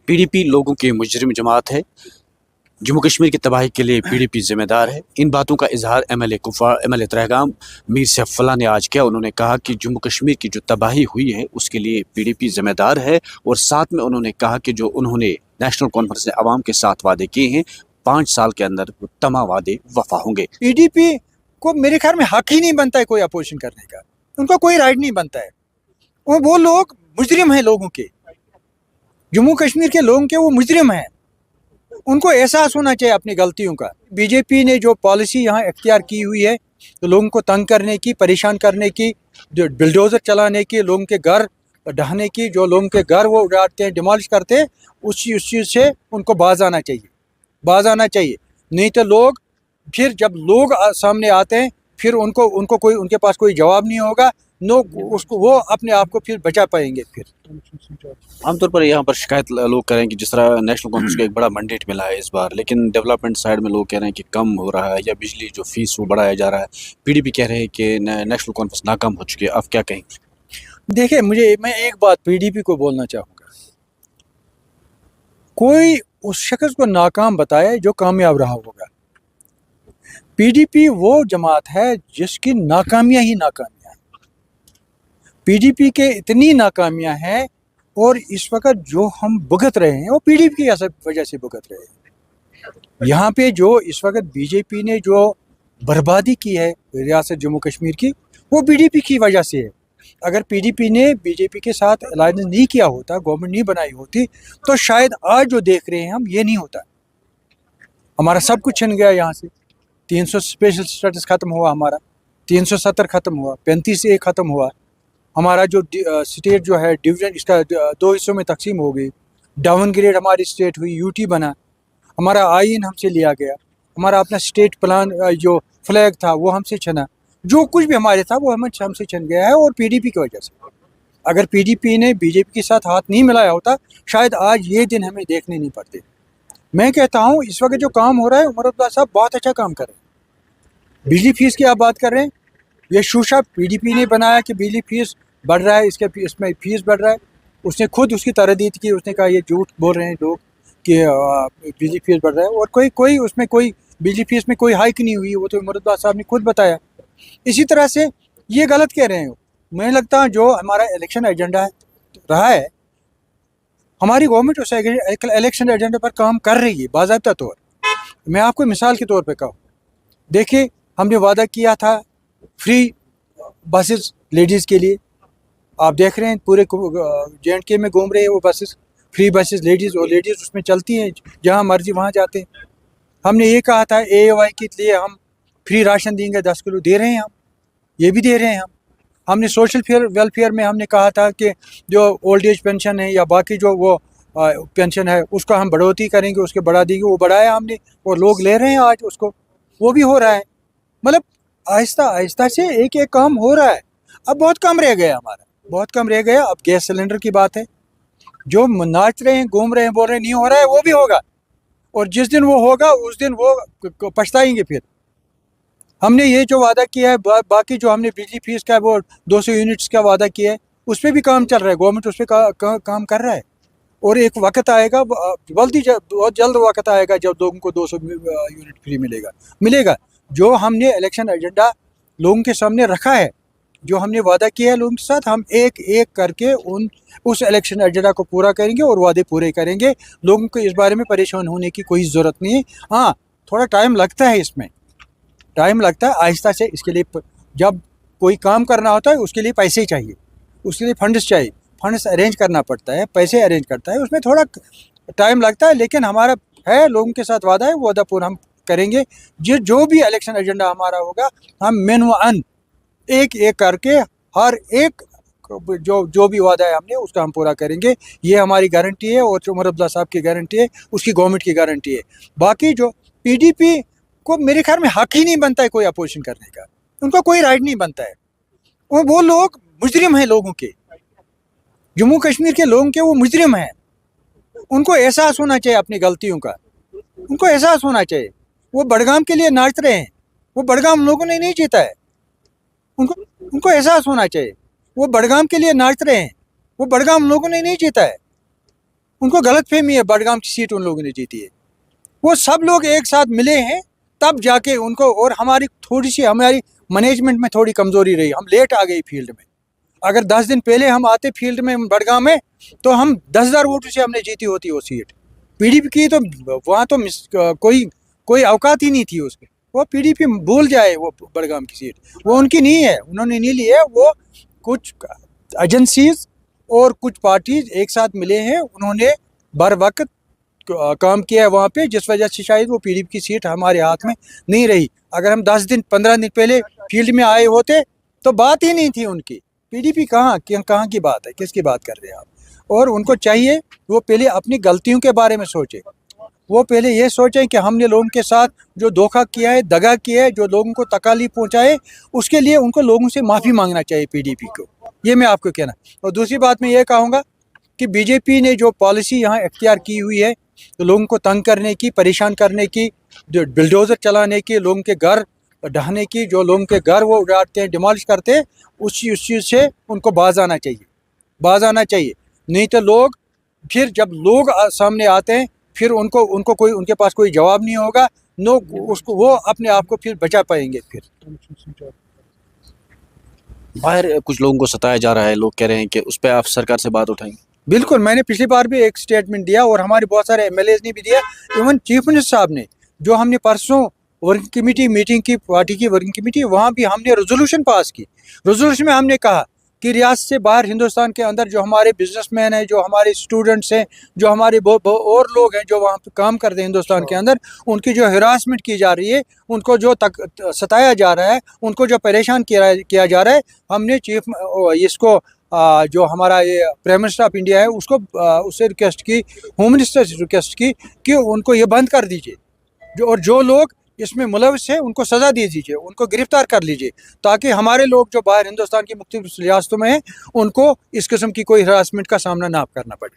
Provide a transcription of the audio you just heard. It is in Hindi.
पीडीपी लोगों की मुजरिम जमात है। जम्मू कश्मीर की तबाही के लिए पीडीपी जिम्मेदार है। इन बातों का इजहार एमएलए तहगाम मीर सैफुल्लाह ने आज किया। उन्होंने कहा कि जम्मू कश्मीर की जो तबाही हुई है उसके लिए पीडीपी जिम्मेदार है, और साथ में उन्होंने कहा कि जो उन्होंने नेशनल कॉन्फ्रेंस में अवाम के साथ वादे किए हैं 5 साल के अंदर तमाम वादे वफा होंगे। पीडीपी को मेरे ख्याल में हक ही नहीं बनता है कोई अपोजिशन करने का, उनका कोई राइट नहीं बनता है। वो लोग मुजरिम हैं, लोगों के, जम्मू कश्मीर के लोगों के वो मुजरिम हैं। उनको एहसास होना चाहिए अपनी गलतियों का। बीजेपी ने जो पॉलिसी यहाँ इख्तियार की हुई है, तो लोगों को तंग करने की, परेशान करने की, जो बिल्डोजर चलाने की, लोगों के घर ढहाने की, जो लोगों के घर वो उड़ाते हैं, डिमोलिश करते हैं, उस चीज़ से उनको बाज आना चाहिए, बाज आना चाहिए। नहीं तो लोग फिर जब लोग सामने आते हैं फिर उनको कोई, उनके पास कोई जवाब नहीं होगा। नो, उसको वो अपने आप को फिर बचा पाएंगे। फिर आमतौर पर यहाँ पर शिकायत लोग कह रहे हैं कि जिस तरह नेशनल कॉन्फ्रेंस को एक बड़ा मैंडेट मिला है इस बार, लेकिन डेवलपमेंट साइड में लोग कह रहे हैं कि कम हो रहा है, या बिजली जो फीस वो बढ़ाया जा रहा है। पीडीपी कह रहे हैं कि नेशनल कॉन्फ्रेंस नाकाम हो चुकी है। आप क्या कहें? देखिए, मैं एक बात पीडीपी को बोलना चाहूँगा, कोई उस शख्स को नाकाम बताए जो कामयाब रहा होगा। पीडीपी वो जमात है जिसकी नाकामियां ही नाकामियां हैं। पीडीपी के इतनी नाकामियां हैं, और इस वक्त जो हम भुगत रहे हैं वो पीडीपी की वजह से भुगत रहे हैं। यहाँ पे जो इस वक्त बीजेपी ने जो बर्बादी की है रियासत जम्मू कश्मीर की, वो पीडीपी की वजह से है। अगर पीडीपी ने बीजेपी के साथ अलायंस नहीं किया होता, गवर्नमेंट नहीं बनाई होती, तो शायद आज जो देख रहे हैं हम, ये नहीं होता। हमारा सब कुछ छिन गया यहाँ से। 300 स्पेशल स्टेटस ख़त्म हुआ, हमारा 370 ख़त्म हुआ, 35A ख़त्म हुआ। हमारा जो स्टेट जो है डिवीज़न, इसका 2 हिस्सों में तकसीम हो गई। डाउनग्रेड हमारी स्टेट हुई, यूटी बना। हमारा आइन हमसे लिया गया। हमारा अपना स्टेट प्लान जो फ्लैग था वो हमसे छना। जो कुछ भी हमारे था वो हमसे छन गया है, और पीडीपी की वजह से। अगर पीडीपी ने बीजेपी के साथ हाथ नहीं मिलाया होता, शायद आज ये दिन हमें देखने नहीं पड़ते। मैं कहता हूँ इस वक्त जो काम हो रहा है, उमर अब्दुल्ला साहब बहुत अच्छा काम कर रहे हैं। बिजली फीस की आप बात कर रहे हैं, ये शूशा पीडीपी ने बनाया कि बिजली फीस बढ़ रहा है, इसमें फीस बढ़ रहा है। उसने खुद उसकी तरदीद की, उसने कहा ये झूठ बोल रहे हैं लोग कि बिजली फीस बढ़ रहा है, और कोई उसमें कोई बिजली फीस में कोई हाइक नहीं हुई। वो तो उमर अब्दुल्ला साहब ने खुद बताया। इसी तरह से ये गलत कह रहे हैं। मुझे लगता है जो हमारा इलेक्शन एजेंडा रहा है, हमारी गवर्नमेंट उस इलेक्शन एजेंडे पर काम कर रही है बाज़ाब्ता तौर। मैं आपको मिसाल के तौर पे कहूँ, देखिए, हमने वादा किया था फ्री बसेस लेडीज़ के लिए। आप देख रहे हैं पूरे JNK में घूम रहे हैं वो बसेस, फ्री बसेस लेडीज़, और लेडीज़ उसमें चलती हैं, जहाँ मर्जी वहाँ जाते हैं। हमने ये कहा था AOY के लिए हम फ्री राशन देंगे, 10 किलो दे रहे हैं, हम ये भी दे रहे हैं। हमने सोशल वेलफेयर में हमने कहा था कि जो ओल्ड एज पेंशन है या बाकी जो वो पेंशन है उसको हम बढ़ोतरी करेंगे, उसके बढ़ा देंगे। वो बढ़ाया हमने, और लोग ले रहे हैं आज उसको, वो भी हो रहा है। मतलब आहिस्ता आहिस्ता से एक एक काम हो रहा है। अब बहुत कम रह गया, हमारा बहुत कम रह गया। अब गैस सिलेंडर की बात है, जो नाच रहे हैं, घूम रहे हैं, बोल रहे हैं नहीं हो रहा है, वो भी होगा। और जिस दिन वो होगा उस दिन वो पछताएंगे। फिर हमने ये जो वादा किया है, बाकी जो हमने बिजली फीस का वो 200 यूनिट्स का वादा किया है, उस पर भी काम चल रहा है। गवर्नमेंट उस पर काम कर रहा है, और एक वक्त आएगा, बहुत जल्द वक्त आएगा जब लोगों को 200 यूनिट फ्री मिलेगा। जो हमने इलेक्शन एजेंडा लोगों के सामने रखा है, जो हमने वादा किया है लोगों के साथ, हम एक एक करके उस इलेक्शन एजेंडा को पूरा करेंगे और वादे पूरे करेंगे। लोगों को इस बारे में परेशान होने की कोई ज़रूरत नहीं है। हाँ, थोड़ा टाइम लगता है, इसमें टाइम लगता है। आहिस्ता से इसके लिए, जब कोई काम करना होता है उसके लिए पैसे चाहिए, उसके लिए फंड्स चाहिए, फंड्स अरेंज करना पड़ता है, पैसे अरेंज करता है, उसमें थोड़ा टाइम लगता है। लेकिन हमारा है, लोगों के साथ वादा है, वो वादा पूरा हम करेंगे। जो भी इलेक्शन एजेंडा हमारा होगा, हम मेन अन एक एक करके हर एक जो भी वादा है हमने उसका हम पूरा करेंगे। ये हमारी गारंटी है, और उमर अब्दुल्ला साहब की गारंटी है, उसकी गवर्नमेंट की गारंटी है। बाकी जो पीडीपी को मेरे ख्याल में हक ही नहीं बनता है कोई अपोजिशन करने का, उनका कोई राइट नहीं बनता है। वो लोग मुजरिम हैं, लोगों के, जम्मू कश्मीर के लोगों के वो मुजरिम हैं। उनको एहसास होना चाहिए अपनी गलतियों का, उनको एहसास होना चाहिए। वो बड़गाम के लिए नाच रहे हैं, वो बड़गाम लोगों ने नहीं जीता है। उनको एहसास होना चाहिए, वो बड़गाम के लिए नाच रहे हैं, वो बड़गाम लोगों ने नहीं जीता है। उनको गलतफहमी है बडगाम की सीट उन लोगों ने जीती है। वो सब लोग एक साथ मिले हैं तब जाके उनको, और हमारी मैनेजमेंट में थोड़ी कमज़ोरी रही, हम लेट आ गए फील्ड में। अगर 10 दिन पहले हम आते फील्ड में बडगाम में तो हम 10,000 वोटों से हमने जीती होती वो सीट। पीडीपी की तो वहाँ तो कोई औकात ही नहीं थी उसकी। वो पीडीपी भूल जाए, वो बडगाम की सीट वो उनकी नहीं है, उन्होंने नहीं ली है। वो कुछ एजेंसीज और कुछ पार्टीज एक साथ मिले हैं, उन्होंने बर वक्त काम किया है वहाँ पे, जिस वजह से शायद वो पीडीपी की सीट हमारे हाथ में नहीं रही। अगर हम 10 दिन 15 दिन पहले फील्ड में आए होते तो बात ही नहीं थी उनकी। पीडीपी कहाँ की बात है, किसकी बात कर रहे हैं आप? और उनको चाहिए वो पहले अपनी गलतियों के बारे में सोचे। वो पहले ये सोचें कि हमने लोगों के साथ जो धोखा किया है, दगा किया है, जो लोगों को तकलीफ पहुंचाए, उसके लिए उनको लोगों से माफ़ी मांगना चाहिए पीडीपी को। ये मैं आपको कहना। और दूसरी बात मैं ये कहूँगा कि बीजेपी ने जो पॉलिसी यहाँ इख्तियार की हुई है, तो लोगों को तंग करने की, परेशान करने की, जो बिल्डोज़र चलाने की, लोगों के घर ढहाने की, जो लोगों के घर वो उड़ाते हैं, डिमोलिश करते हैं, उस चीज़ से उनको बाज आना चाहिए। नहीं तो लोग फिर जब लोग सामने आते हैं फिर उनके पास कोई जवाब नहीं होगा, उसको वो अपने आप को फिर बचा पाएंगे। फिर बाहर कुछ लोगों को सताया जा रहा है, लोग कह रहे हैं कि उस पर आप सरकार से बात उठाएंगे? बिल्कुल, मैंने पिछली बार भी एक स्टेटमेंट दिया और हमारे बहुत सारे एमएलएज ने भी दिया, इवन चीफ मिनिस्टर साहब ने, जो हमने परसों वर्किंग कमेटी मीटिंग की, पार्टी की वर्किंग कमेटी, वहाँ भी हमने रेजोल्यूशन पास की। रेजोल्यूशन में हमने कहा कि रियासत से बाहर हिंदुस्तान के अंदर जो हमारे बिजनेसमैन हैं, जो हमारे स्टूडेंट्स हैं, जो हमारे और लोग हैं जो वहाँ पे काम करते हैं हिंदुस्तान के अंदर, उनकी जो हिरासमेंट की जा रही है, उनको जो सताया जा रहा है, उनको जो परेशान किया जा रहा है, हमने इसको जो हमारा ये प्राइम मिनिस्टर ऑफ इंडिया है उससे रिक्वेस्ट की, होम मिनिस्टर से रिक्वेस्ट की कि उनको ये बंद कर दीजिए, और जो लोग इसमें मुलविस है उनको सज़ा दे दीजिए, उनको गिरफ्तार कर लीजिए, ताकि हमारे लोग जो बाहर हिंदुस्तान की मुख्तलिफ रियासतों में हैं उनको इस किस्म की कोई हरासमेंट का सामना ना करना पड़े।